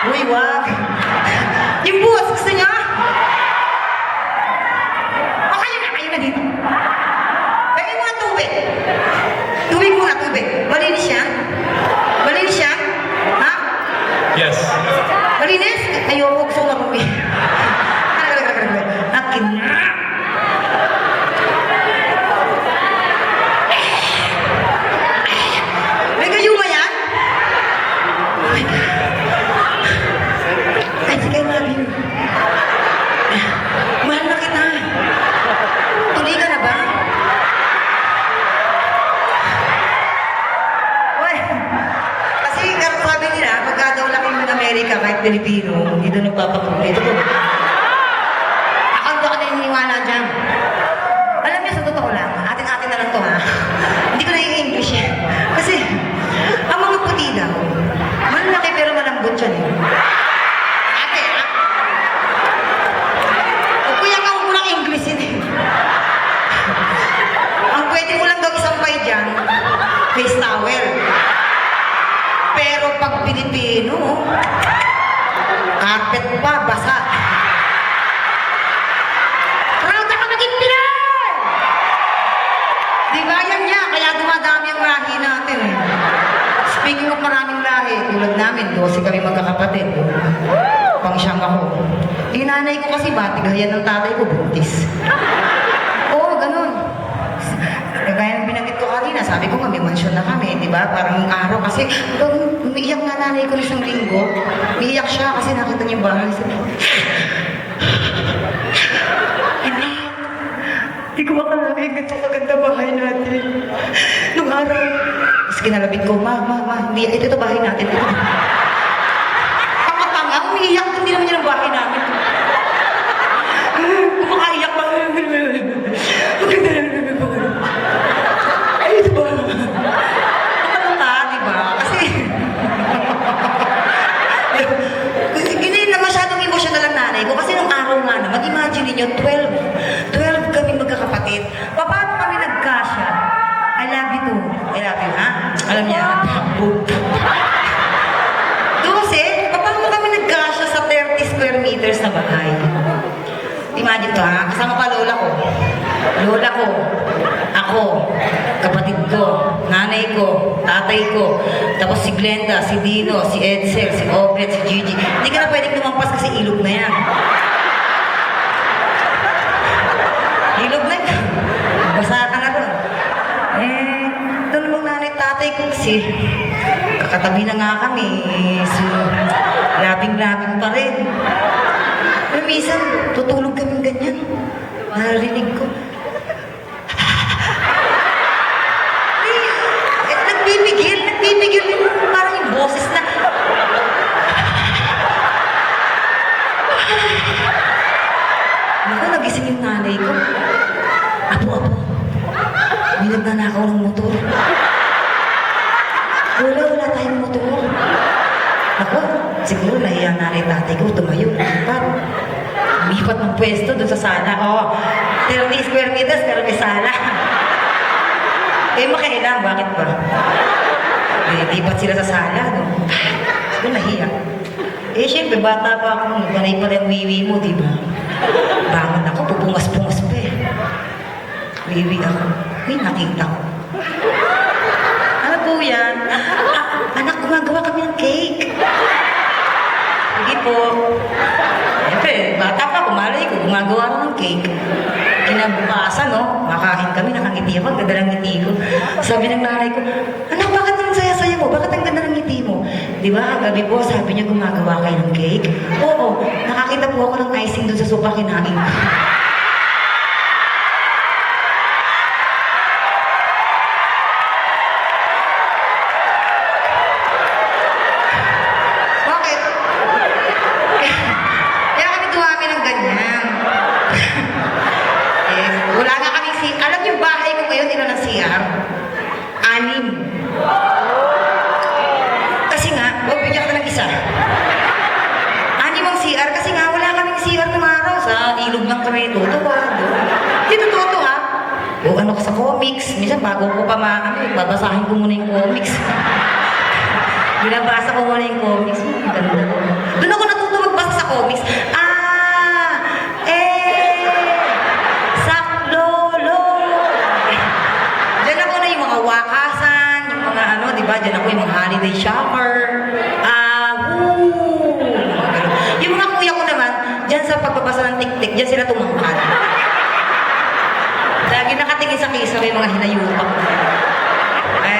Uy, wag. Yung buwas, gusto niya? O, kayo na dito. Pwede mo na tubig. Tubig muna, tubig. Malinis yan? Malinis yan? Ha? Yes. Malinis? Ayoko, gusto ko na tubig. Akin na. May gayuma yan? Oh my God. I think I love you. Mahal na kita. Tuloy ka na ba? Well, kasi sabi nila, pagka daw laki mo ng Amerika, kahit Pilipino, hindi doon nagpapakulit. Ito po. Ako ka naniniwala dyan. Alam niyo, sa totoo lang, atin-atin na lang to ha. Hindi ko na yung English eh. Kasi, ang mga puti daw, malaki pero malambot yan eh. Ate, ha? O kuya ka, huwag mo ng English yun eh. Ang pwede mo lang daw isampay dyan, face towel. Pero pag Pilipino, carpet pa, basa. Proud ako naging Pinay! Di ba yan niya? Kaya dumadami ang lahi natin eh. Speaking of maraming lahi, tulad namin, 12 kami magkakapatid. Pangsyang ako. Eh, nanay ko kasi batigayan ng tatay ko, buntis. Oo, ganun. Gaya ng binanggit ko kanina, sabi ko nga may mansyon na kami, di ba? Parang yung araw kasi, umiiyak nga nanay ko isang linggo. Umiiyak siya kasi nakita niya yung bahay. Sabi ko, hindi ko makalaking ganito maganda bahay natin. Nung araw, tapos kinalabit ko, ma, hindi, ito bahay natin. Pangkatanga, umiiyak, hindi naman yun ang bahay namin. Kumakaiyak ba? Ang ganda na ay, ito ba? Makalata, di ba? Kasi, hindi na masyadong emotional ang nanay ko. Kasi nung araw nga na, mag-imagine ninyo, 12 kami magkakapatid. Paano kami nagkasya? I love you too. I love you, ha? Alam niya, 12, paano kami nagkasya sa 30 square meters na bahay? Imagine to, ha? Kasama pa lola ko. Lola ko, ako, kapatid ko, nanay ko, tatay ko, tapos si Glenda, si Dino, si Edsel, si Obet, si Gigi. Hindi ka na pwedeng lumampas kasi ilog na yan. Ilog na yan. Basa ka na doon. Eh, doon namang nanay, tatay ko kasi, kakatabi na nga kami, so, labing-labing pa rin. Pero minsan, tutulog kami ganyan. Narinig ko. Nagbibigil din parang yung boses na. Naku, nagising yung nanay ko. Apo. May nagnanakaw ng motor. Wala tayong motor. Ako, siguro nahiya nanay tatay ko, tumayo. Parang, lipat ng pwesto doon sa sala. 30 square meters, pero may sala. Eh, makailang, bakit ba? Lipat sila sa sala, no? Siguro nahiya. Eh, syempre, bata pa ako, nagbanay pa rin wiwi mo, di ba? Bangon ako, pubungas-bungas pa eh. Wiwi ako. May nakita ko. Ano po yan? Anak, gumagawa kami ng cake. Sige po. Siyempre, bata pa, kumalay ko, gumagawa ko ng cake. Kinabukasan, no? Makain kami, nakangiti ako, ganda ng ngiti ko. Sabi ng nanay ko, anak, bakit ang saya-saya mo? Bakit ang ganda ng ngiti mo? Di ba, gabi po, sabi niya gumagawa kayo ng cake? Oo, nakakita po ako ng icing doon sa sopa kinain. Bakit? Kaya kami dumami ng ganyan. Wala nga kami alam yung bahay ko ngayon, ilan ang CR? 6. Kasi nga, bigyan ka ng isa. 6 ang CR, kasi nga wala kaming CR ng araw. Sa ilog lang kami tutuwa. Hindi totoo to ha. O ano ka sa comics. Minsan bago ko pa babasahin ko muna yung comics. Binabasa ko muna yung comics. Ang ganda. Doon ako natuto magbasa sa comics. Saklolo. Diyan ako na yung mga wakasan, yung mga ano, di ba? Diyan ako yung mga holiday shopper. Mga ganun. Yung mga kuya ko naman, diyan sa pagbabasa ng tik-tik, diyan sila tumangkad. Lagi nakatingin sa kisa, may mga hinayupak.